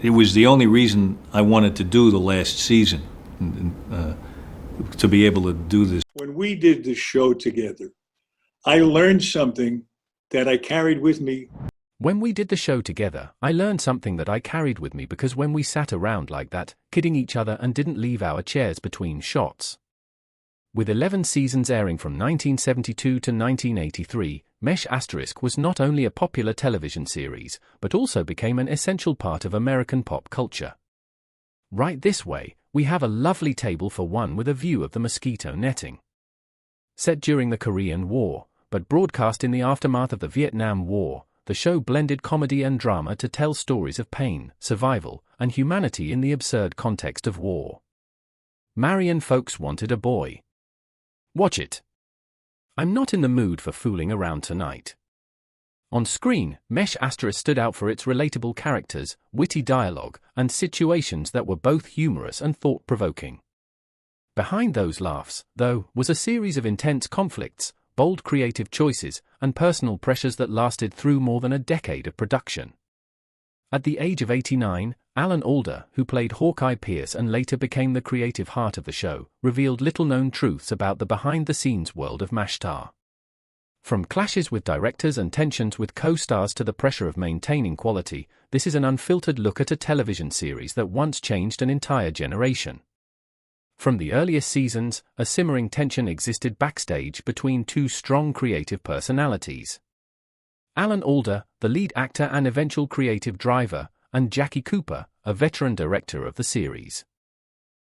It was the only reason I wanted to do the last season, to be able to do this. When we did the show together, I learned something that I carried with me. When we did the show together, I learned something that I carried with me, because when we sat around like that, kidding each other and didn't leave our chairs between shots. With 11 seasons airing from 1972 to 1983, Mesh Asterisk was not only a popular television series, but also became an essential part of American pop culture. Right this way, we have a lovely table for one with a view of the mosquito netting. Set during the Korean War, but broadcast in the aftermath of the Vietnam War, the show blended comedy and drama to tell stories of pain, survival, and humanity in the absurd context of war. Marion folks wanted a boy. Watch it. I'm not in the mood for fooling around tonight. On screen, Mesh Asterisk stood out for its relatable characters, witty dialogue, and situations that were both humorous and thought-provoking. Behind those laughs, though, was a series of intense conflicts, bold creative choices, and personal pressures that lasted through more than a decade of production. At the age of 89, Alan Alda, who played Hawkeye Pierce and later became the creative heart of the show, revealed little-known truths about the behind-the-scenes world of MASH. From clashes with directors and tensions with co-stars to the pressure of maintaining quality, this is an unfiltered look at a television series that once changed an entire generation. From the earliest seasons, a simmering tension existed backstage between two strong creative personalities. Alan Alda, the lead actor and eventual creative driver, and Jackie Cooper, a veteran director of the series.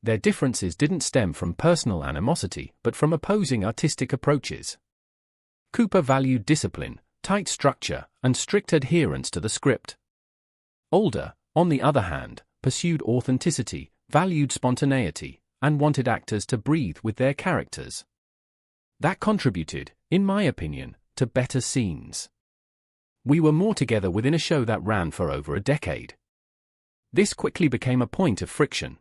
Their differences didn't stem from personal animosity, but from opposing artistic approaches. Cooper valued discipline, tight structure, and strict adherence to the script. Alda, on the other hand, pursued authenticity, valued spontaneity, and wanted actors to breathe with their characters. That contributed, in my opinion, to better scenes. We were more together within a show that ran for over a decade. This quickly became a point of friction.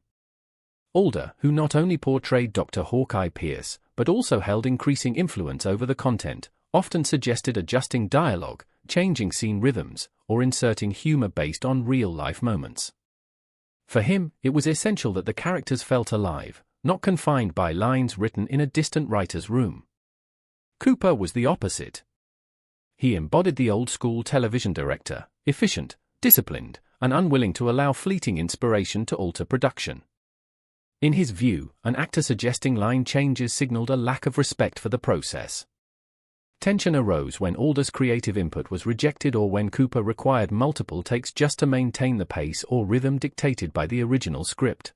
Alda, who not only portrayed Dr. Hawkeye Pierce, but also held increasing influence over the content, often suggested adjusting dialogue, changing scene rhythms, or inserting humor based on real-life moments. For him, it was essential that the characters felt alive, not confined by lines written in a distant writer's room. Cooper was the opposite. He embodied the old-school television director, efficient, disciplined, and unwilling to allow fleeting inspiration to alter production. In his view, an actor suggesting line changes signaled a lack of respect for the process. Tension arose when Alda's creative input was rejected or when Cooper required multiple takes just to maintain the pace or rhythm dictated by the original script.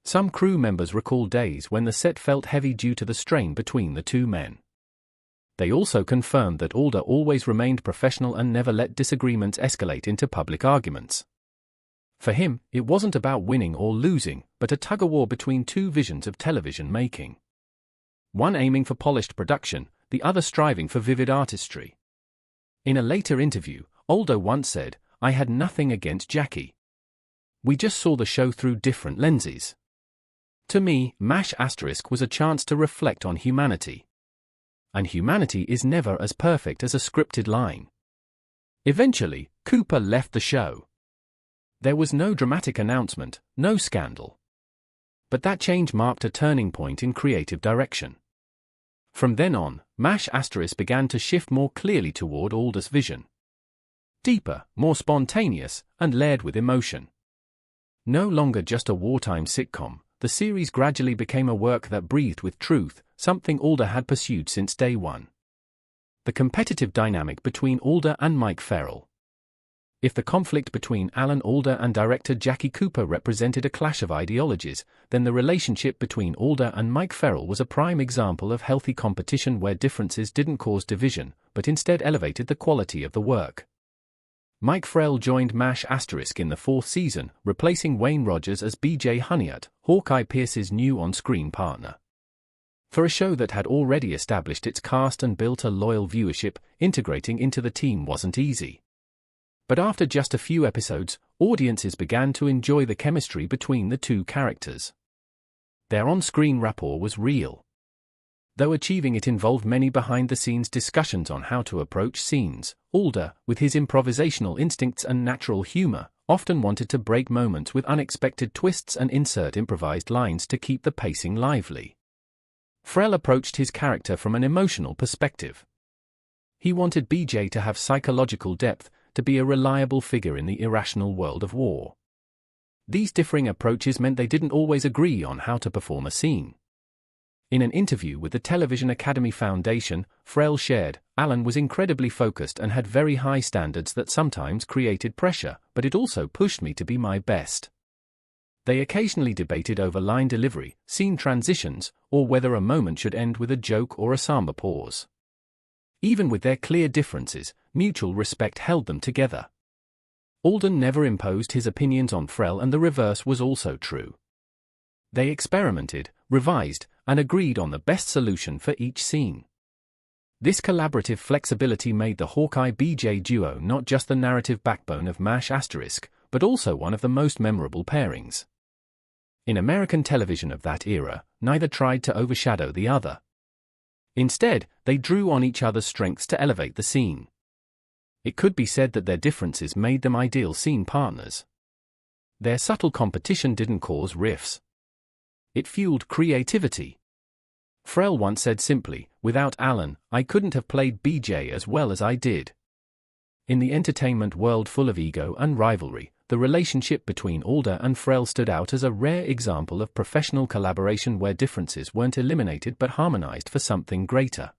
Some crew members recall days when the set felt heavy due to the strain between the two men. They also confirmed that Alda always remained professional and never let disagreements escalate into public arguments. For him, it wasn't about winning or losing, but a tug-of-war between two visions of television making. One aiming for polished production, the other striving for vivid artistry. In a later interview, Alda once said, "I had nothing against Jackie. We just saw the show through different lenses." To me, MASH Asterisk was a chance to reflect on humanity. And humanity is never as perfect as a scripted line. Eventually, Cooper left the show. There was no dramatic announcement, no scandal. But that change marked a turning point in creative direction. From then on, MASH Asterisk began to shift more clearly toward Alda's vision. Deeper, more spontaneous, and layered with emotion. No longer just a wartime sitcom, the series gradually became a work that breathed with truth, something Alda had pursued since day one. The competitive dynamic between Alda and Mike Farrell. If the conflict between Alan Alda and director Jackie Cooper represented a clash of ideologies, then the relationship between Alda and Mike Farrell was a prime example of healthy competition where differences didn't cause division, but instead elevated the quality of the work. Mike Farrell joined MASH Asterisk in the 4th season, replacing Wayne Rogers as B.J. Hunniat, Hawkeye Pierce's new on-screen partner. For a show that had already established its cast and built a loyal viewership, integrating into the team wasn't easy. But after just a few episodes, audiences began to enjoy the chemistry between the two characters. Their on-screen rapport was real. Though achieving it involved many behind-the-scenes discussions on how to approach scenes, Alda, with his improvisational instincts and natural humor, often wanted to break moments with unexpected twists and insert improvised lines to keep the pacing lively. Frel approached his character from an emotional perspective. He wanted BJ to have psychological depth, to be a reliable figure in the irrational world of war. These differing approaches meant they didn't always agree on how to perform a scene. In an interview with the Television Academy Foundation, Frel shared, "Alan was incredibly focused and had very high standards that sometimes created pressure, but it also pushed me to be my best." They occasionally debated over line delivery, scene transitions, or whether a moment should end with a joke or a somber pause. Even with their clear differences, mutual respect held them together. Alden never imposed his opinions on Frel, and the reverse was also true. They experimented, revised, and agreed on the best solution for each scene. This collaborative flexibility made the Hawkeye-BJ duo not just the narrative backbone of MASH*, but also one of the most memorable pairings. In American television of that era, neither tried to overshadow the other. Instead, they drew on each other's strengths to elevate the scene. It could be said that their differences made them ideal scene partners. Their subtle competition didn't cause rifts. It fueled creativity. Frel once said simply, "Without Alan, I couldn't have played BJ as well as I did." In the entertainment world full of ego and rivalry, the relationship between Alda and Frel stood out as a rare example of professional collaboration where differences weren't eliminated but harmonized for something greater.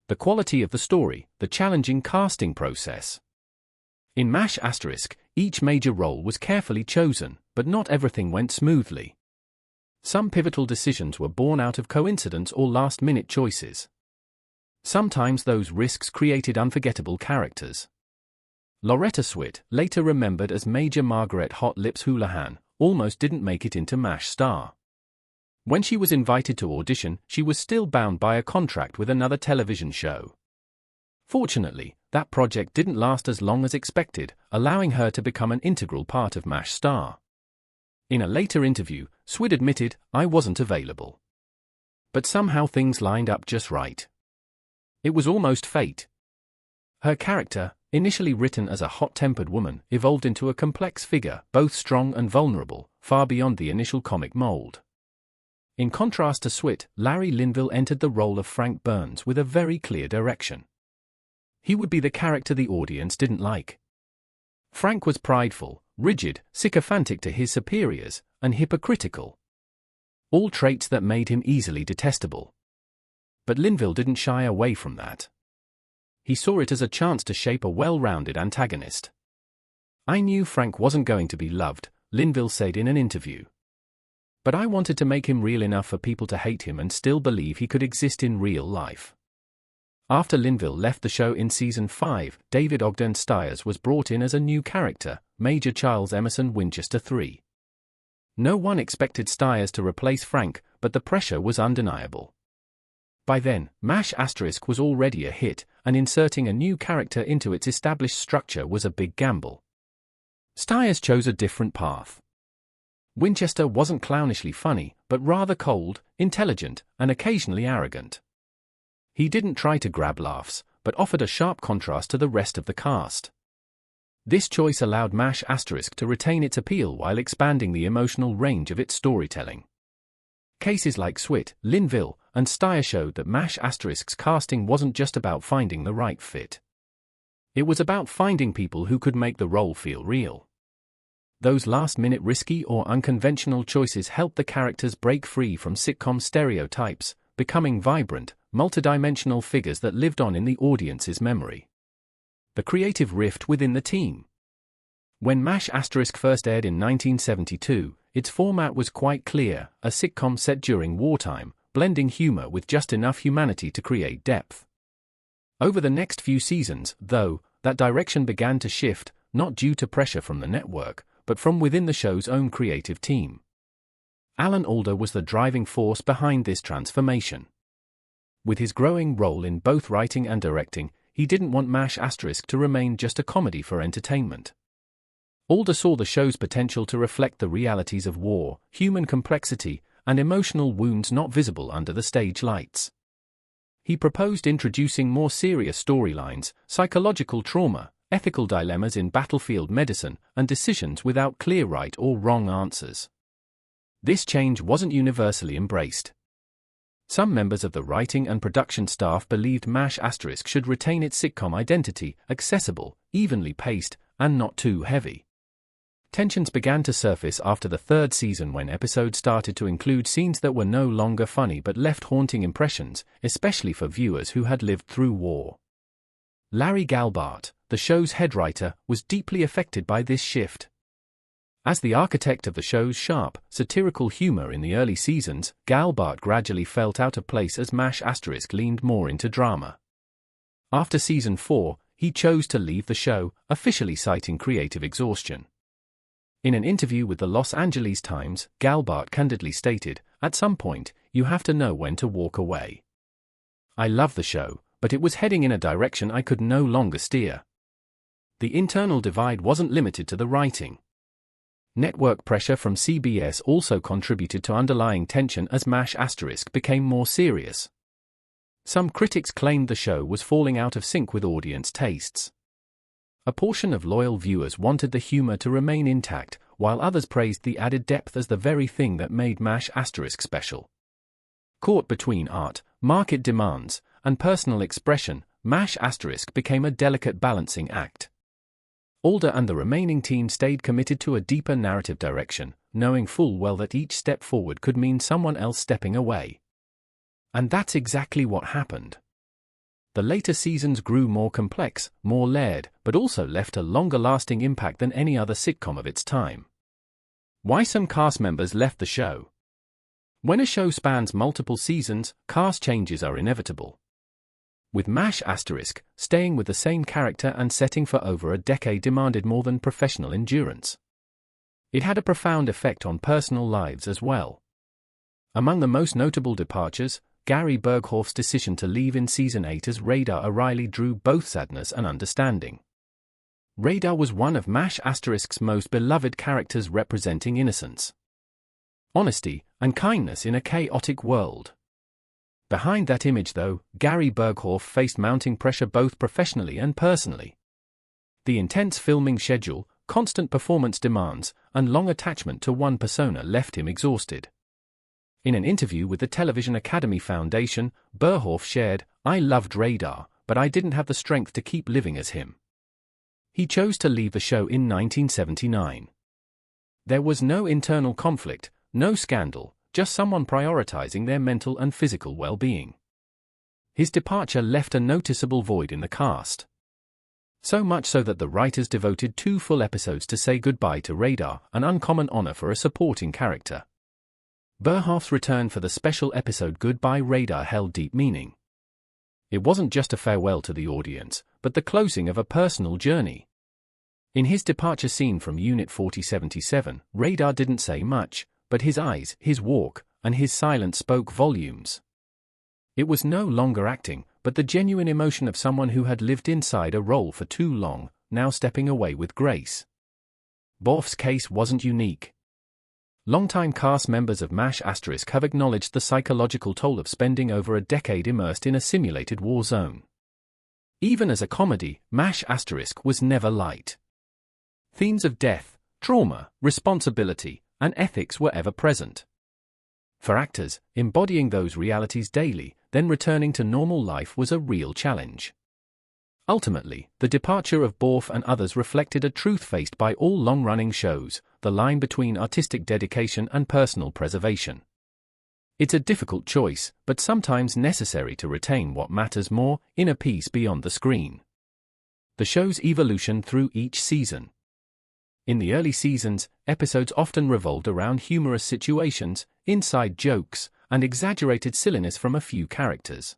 The quality of the story, the challenging casting process. In MASH*, each major role was carefully chosen, but not everything went smoothly. Some pivotal decisions were born out of coincidence or last-minute choices. Sometimes those risks created unforgettable characters. Loretta Swit, later remembered as Major Margaret Hot Lips Houlihan, almost didn't make it into MASH star. When she was invited to audition, she was still bound by a contract with another television show. Fortunately, that project didn't last as long as expected, allowing her to become an integral part of MASH star. In a later interview, Swit admitted, "I wasn't available. But somehow things lined up just right. It was almost fate." Her character, initially written as a hot-tempered woman, evolved into a complex figure, both strong and vulnerable, far beyond the initial comic mold. In contrast to Swit, Larry Linville entered the role of Frank Burns with a very clear direction. He would be the character the audience didn't like. Frank was prideful, rigid, sycophantic to his superiors, and hypocritical. All traits that made him easily detestable. But Linville didn't shy away from that. He saw it as a chance to shape a well-rounded antagonist. "I knew Frank wasn't going to be loved," Linville said in an interview. "But I wanted to make him real enough for people to hate him and still believe he could exist in real life." After Linville left the show in Season 5, David Ogden Stiers was brought in as a new character, Major Charles Emerson Winchester III. No one expected Stiers to replace Frank, but the pressure was undeniable. By then, MASH* was already a hit, and inserting a new character into its established structure was a big gamble. Stiers chose a different path. Winchester wasn't clownishly funny, but rather cold, intelligent, and occasionally arrogant. He didn't try to grab laughs, but offered a sharp contrast to the rest of the cast. This choice allowed MASH* to retain its appeal while expanding the emotional range of its storytelling. Cases like Swit, Linville, and Stiers showed that MASH*'s casting wasn't just about finding the right fit. It was about finding people who could make the role feel real. Those last-minute risky or unconventional choices helped the characters break free from sitcom stereotypes, becoming vibrant, multidimensional figures that lived on in the audience's memory. The creative rift within the team. When MASH** first aired in 1972, its format was quite clear, a sitcom set during wartime, blending humor with just enough humanity to create depth. Over the next few seasons, though, that direction began to shift, not due to pressure from the network, but from within the show's own creative team. Alan Alda was the driving force behind this transformation. With his growing role in both writing and directing, he didn't want MASH** to remain just a comedy for entertainment. Alda saw the show's potential to reflect the realities of war, human complexity, and emotional wounds not visible under the stage lights. He proposed introducing more serious storylines, psychological trauma, ethical dilemmas in battlefield medicine, and decisions without clear right or wrong answers. This change wasn't universally embraced. Some members of the writing and production staff believed MASH * should retain its sitcom identity, accessible, evenly paced, and not too heavy. Tensions began to surface after the third season when episodes started to include scenes that were no longer funny but left haunting impressions, especially for viewers who had lived through war. Larry Galbart, the show's head writer, was deeply affected by this shift. As the architect of the show's sharp, satirical humor in the early seasons, Galbart gradually felt out of place as MASH * leaned more into drama. After season 4, he chose to leave the show, officially citing creative exhaustion. In an interview with the Los Angeles Times, Galbart candidly stated, "At some point, you have to know when to walk away. I love the show, but it was heading in a direction I could no longer steer." The internal divide wasn't limited to the writing. Network pressure from CBS also contributed to underlying tension as MASH * became more serious. Some critics claimed the show was falling out of sync with audience tastes. A portion of loyal viewers wanted the humor to remain intact, while others praised the added depth as the very thing that made MASH * special. Caught between art, market demands, and personal expression, MASH * became a delicate balancing act. Alda and the remaining team stayed committed to a deeper narrative direction, knowing full well that each step forward could mean someone else stepping away. And that's exactly what happened. The later seasons grew more complex, more layered, but also left a longer-lasting impact than any other sitcom of its time. Why some cast members left the show? When a show spans multiple seasons, cast changes are inevitable. With MASH *, staying with the same character and setting for over a decade demanded more than professional endurance. It had a profound effect on personal lives as well. Among the most notable departures, Gary Berghoff's decision to leave in season 8 as Radar O'Reilly drew both sadness and understanding. Radar was one of MASH *''s most beloved characters, representing innocence, honesty, and kindness in a chaotic world. Behind that image, though, Gary Berghoff faced mounting pressure both professionally and personally. The intense filming schedule, constant performance demands, and long attachment to one persona left him exhausted. In an interview with the Television Academy Foundation, Berghoff shared, "I loved Radar, but I didn't have the strength to keep living as him." He chose to leave the show in 1979. There was no internal conflict, no scandal, just someone prioritizing their mental and physical well-being. His departure left a noticeable void in the cast. So much so that the writers devoted 2 full episodes to say goodbye to Radar, an uncommon honor for a supporting character. Berghoff's return for the special episode Goodbye Radar held deep meaning. It wasn't just a farewell to the audience, but the closing of a personal journey. In his departure scene from Unit 4077, Radar didn't say much, but his eyes, his walk, and his silence spoke volumes. It was no longer acting, but the genuine emotion of someone who had lived inside a role for too long, now stepping away with grace. Berghoff's case wasn't unique. Longtime cast members of MASH * have acknowledged the psychological toll of spending over a decade immersed in a simulated war zone. Even as a comedy, MASH * was never light. Themes of death, trauma, responsibility, and ethics were ever present. For actors, embodying those realities daily, then returning to normal life was a real challenge. Ultimately, the departure of Berghoff and others reflected a truth faced by all long-running shows: the line between artistic dedication and personal preservation. It's a difficult choice, but sometimes necessary to retain what matters more, inner peace beyond the screen. The show's evolution through each season. In the early seasons, episodes often revolved around humorous situations, inside jokes, and exaggerated silliness from a few characters.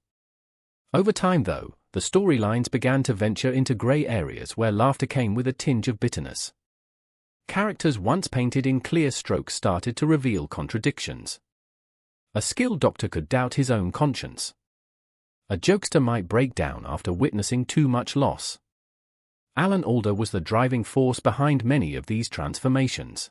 Over time, though, the storylines began to venture into grey areas where laughter came with a tinge of bitterness. Characters once painted in clear strokes started to reveal contradictions. A skilled doctor could doubt his own conscience. A jokester might break down after witnessing too much loss. Alan Alda was the driving force behind many of these transformations.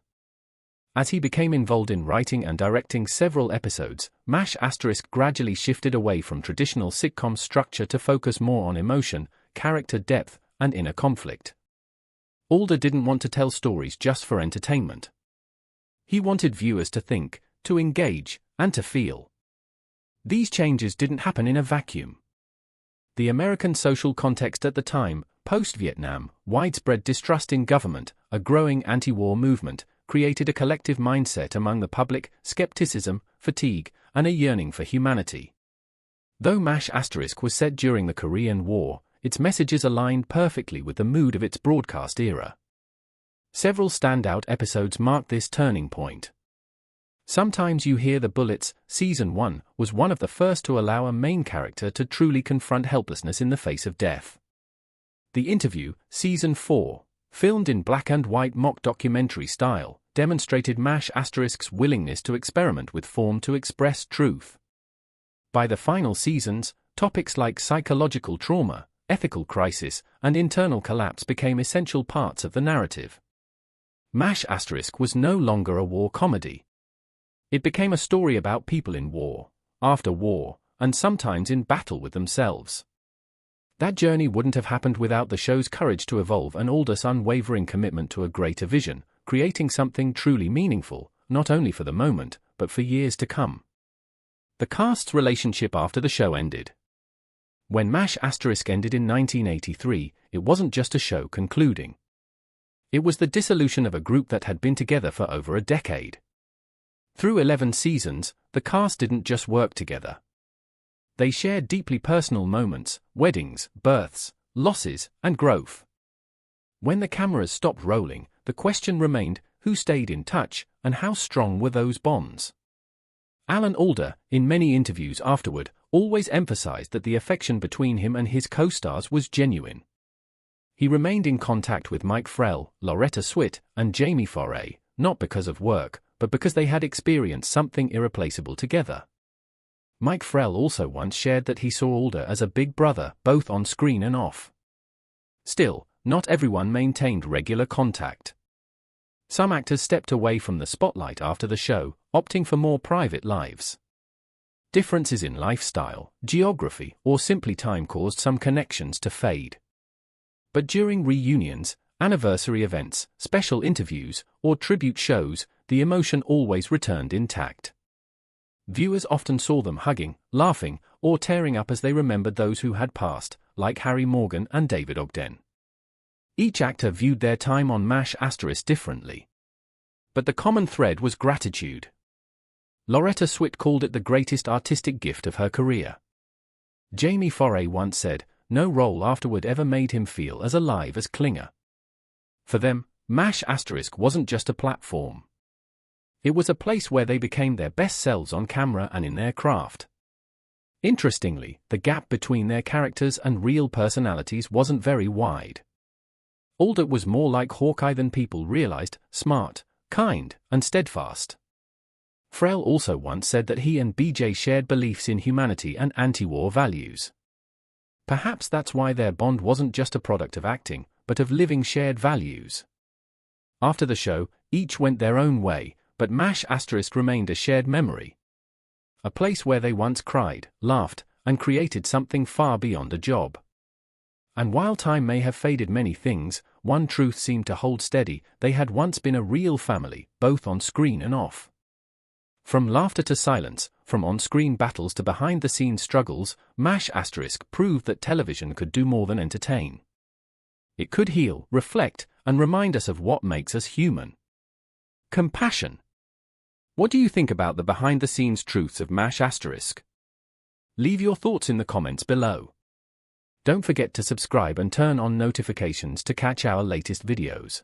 As he became involved in writing and directing several episodes, MASH * gradually shifted away from traditional sitcom structure to focus more on emotion, character depth, and inner conflict. Alda didn't want to tell stories just for entertainment. He wanted viewers to think, to engage, and to feel. These changes didn't happen in a vacuum. The American social context at the time, post-Vietnam, widespread distrust in government, a growing anti-war movement, created a collective mindset among the public, skepticism, fatigue, and a yearning for humanity. Though MASH** was set during the Korean War, its messages aligned perfectly with the mood of its broadcast era. Several standout episodes marked this turning point. Sometimes You Hear the Bullets, Season 1, was one of the first to allow a main character to truly confront helplessness in the face of death. The Interview, Season 4, filmed in black and white mock documentary style, demonstrated MASH**'s willingness to experiment with form to express truth. By the final seasons, topics like psychological trauma, ethical crisis, and internal collapse became essential parts of the narrative. MASH** was no longer a war comedy. It became a story about people in war, after war, and sometimes in battle with themselves. That journey wouldn't have happened without the show's courage to evolve and Alda's unwavering commitment to a greater vision, creating something truly meaningful, not only for the moment, but for years to come. The cast's relationship after the show ended. When MASH** ended in 1983, it wasn't just a show concluding. It was the dissolution of a group that had been together for over a decade. Through 11 seasons, the cast didn't just work together. They shared deeply personal moments, weddings, births, losses, and growth. When the cameras stopped rolling, the question remained, who stayed in touch, and how strong were those bonds? Alan Alda, in many interviews afterward, always emphasized that the affection between him and his co-stars was genuine. He remained in contact with Mike Frell, Loretta Swit, and Jamie Foray, not because of work, but because they had experienced something irreplaceable together. Mike Frell also once shared that he saw Alda as a big brother, both on screen and off. Still, not everyone maintained regular contact. Some actors stepped away from the spotlight after the show, opting for more private lives. Differences in lifestyle, geography, or simply time caused some connections to fade. But during reunions, anniversary events, special interviews, or tribute shows, the emotion always returned intact. Viewers often saw them hugging, laughing, or tearing up as they remembered those who had passed, like Harry Morgan and David Ogden. Each actor viewed their time on MASH** differently. But the common thread was gratitude. Loretta Swit called it the greatest artistic gift of her career. Jamie Foray once said, no role afterward ever made him feel as alive as Klinger. For them, MASH** wasn't just a platform. It was a place where they became their best selves on camera and in their craft. Interestingly, the gap between their characters and real personalities wasn't very wide. Alda was more like Hawkeye than people realized, smart, kind, and steadfast. Frell also once said that he and BJ shared beliefs in humanity and anti-war values. Perhaps that's why their bond wasn't just a product of acting, but of living shared values. After the show, each went their own way, but MASH** remained a shared memory. A place where they once cried, laughed, and created something far beyond a job. And while time may have faded many things, one truth seemed to hold steady: they had once been a real family, both on screen and off. From laughter to silence, from on-screen battles to behind-the-scenes struggles, MASH** proved that television could do more than entertain. It could heal, reflect, and remind us of what makes us human. Compassion. What do you think about the behind-the-scenes truths of MASH*? Leave your thoughts in the comments below. Don't forget to subscribe and turn on notifications to catch our latest videos.